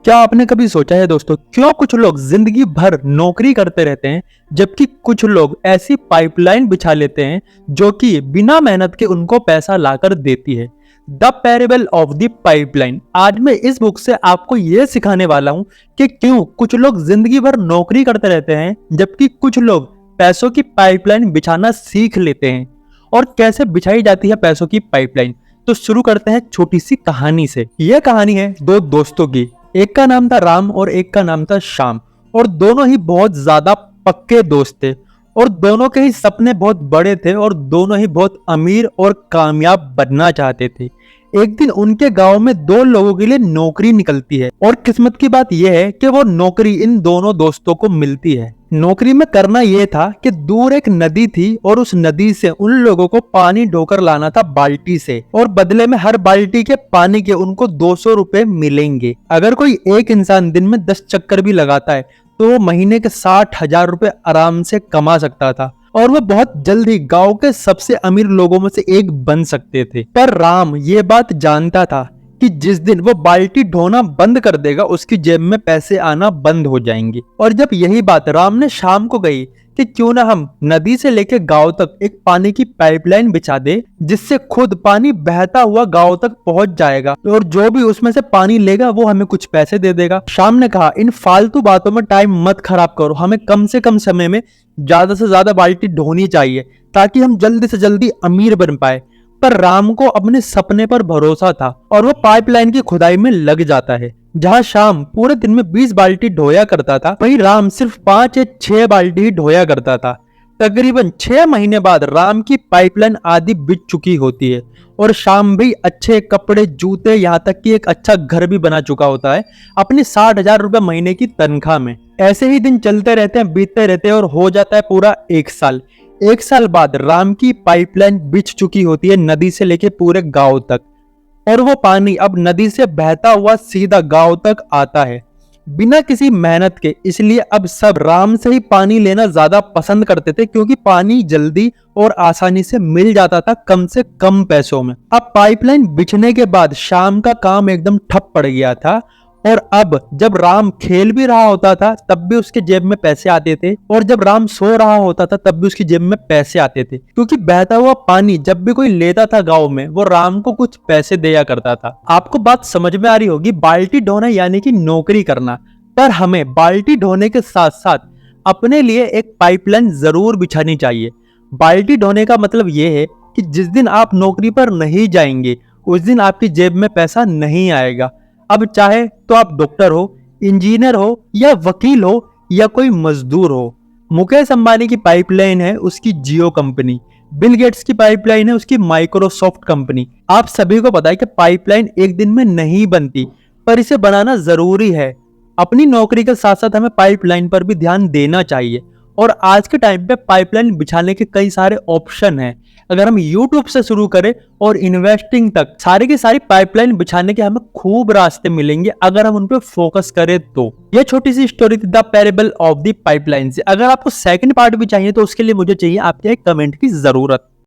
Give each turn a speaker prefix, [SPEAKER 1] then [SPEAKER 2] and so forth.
[SPEAKER 1] क्या आपने कभी सोचा है दोस्तों, क्यों कुछ लोग जिंदगी भर नौकरी करते रहते हैं जबकि कुछ लोग ऐसी पाइपलाइन बिछा लेते हैं जो कि बिना मेहनत के उनको पैसा लाकर देती है। The parable of the pipeline. आज मैं इस बुक से आपको यह सिखाने वाला हूं कि क्यों कुछ लोग जिंदगी भर नौकरी करते रहते हैं जबकि कुछ लोग पैसों की पाइपलाइन बिछाना सीख लेते हैं और कैसे बिछाई जाती है पैसों की पाइपलाइन। तो शुरू करते हैं छोटी सी कहानी से। यह कहानी है दो दोस्तों की। एक का नाम था राम और एक का नाम था श्याम, और दोनों ही बहुत ज्यादा पक्के दोस्त थे और दोनों के ही सपने बहुत बड़े थे और दोनों ही बहुत अमीर और कामयाब बनना चाहते थे। एक दिन उनके गांव में दो लोगों के लिए नौकरी निकलती है और किस्मत की बात यह है कि वो नौकरी इन दोनों दोस्तों को मिलती है। नौकरी में करना यह था कि दूर एक नदी थी और उस नदी से उन लोगों को पानी ढोकर लाना था बाल्टी से, और बदले में हर बाल्टी के पानी के उनको 200 रुपए मिलेंगे। अगर कोई एक इंसान दिन में 10 चक्कर भी लगाता है तो वो महीने के 60,000 रुपए आराम से कमा सकता था और वह बहुत जल्द ही गांव के सबसे अमीर लोगों में से एक बन सकते थे। पर राम ये बात जानता था कि जिस दिन वो बाल्टी ढोना बंद कर देगा उसकी जेब में पैसे आना बंद हो जाएंगे। और जब यही बात राम ने शाम को कही कि क्यों ना हम नदी से लेकर गांव तक एक पानी की पाइपलाइन बिछा दे जिससे खुद पानी बहता हुआ गांव तक पहुंच जाएगा और जो भी उसमें से पानी लेगा वो हमें कुछ पैसे दे देगा। शाम ने कहा, इन फालतू बातों में टाइम मत खराब करो, हमें कम से कम समय में ज्यादा से ज्यादा बाल्टी ढोनी चाहिए ताकि हम जल्दी से जल्दी अमीर बन पाए। पर राम को अपने सपने पर भरोसा था और वो पाइपलाइन की खुदाई में लग जाता है। जहां शाम पूरे दिन में 20 बाल्टी ढोया करता था, वहीं राम सिर्फ 5 या 6 बाल्टी ही ढोया करता था। तकरीबन 6 महीने बाद राम की पाइपलाइन आधी बिछ चुकी होती है और शाम भी अच्छे कपड़े, जूते, यहाँ तक कि एक अच्छा घर भी बना चुका होता है अपनी 60,000 रुपए महीने की तनख्वाह में। ऐसे ही दिन चलते रहते हैं, बीतते रहते हैं और हो जाता है पूरा 1 साल। 1 साल बाद राम की पाइपलाइन बिछ चुकी होती है नदी से लेके पूरे गांव तक, और वो पानी अब नदी से बहता हुआ सीधा गांव तक आता है बिना किसी मेहनत के। इसलिए अब सब राम से ही पानी लेना ज्यादा पसंद करते थे क्योंकि पानी जल्दी और आसानी से मिल जाता था कम से कम पैसों में। अब पाइपलाइन बिछने के बाद शाम का काम एकदम ठप पड़ गया था और अब जब राम खेल भी रहा होता था तब भी उसके जेब में पैसे आते थे और जब राम सो रहा होता था तब भी उसकी जेब में पैसे आते थे, क्योंकि बहता हुआ पानी जब भी कोई लेता था गांव में वो राम को कुछ पैसे दिया करता था। आपको बात समझ में आ रही होगी, बाल्टी ढोना यानी कि नौकरी करना। पर हमें बाल्टी ढोने के साथ साथ अपने लिए एक पाइपलाइन जरूर बिछानी चाहिए। बाल्टी ढोने का मतलब ये है कि जिस दिन आप नौकरी पर नहीं जाएंगे उस दिन आपकी जेब में पैसा नहीं आएगा। अब चाहे तो आप डॉक्टर हो, इंजीनियर हो या वकील हो या कोई मजदूर हो। मुकेश अंबानी की पाइपलाइन है उसकी जियो कंपनी, बिल गेट्स की पाइपलाइन है उसकी माइक्रोसॉफ्ट कंपनी। आप सभी को पता है कि पाइपलाइन एक दिन में नहीं बनती, पर इसे बनाना जरूरी है। अपनी नौकरी के साथ साथ हमें पाइपलाइन पर भी ध्यान देना चाहिए। और आज के टाइम पे पाइपलाइन बिछाने के कई सारे ऑप्शन हैं। अगर हम YouTube से शुरू करें और इन्वेस्टिंग तक सारी की सारी पाइपलाइन बिछाने के हमें खूब रास्ते मिलेंगे अगर हम उन पे फोकस करें तो। ये छोटी सी स्टोरी थी the parable of the pipeline से। अगर आपको सेकंड पार्ट भी चाहिए तो उसके लिए मुझे चाहिए आपके एक कमेंट की जरूरत।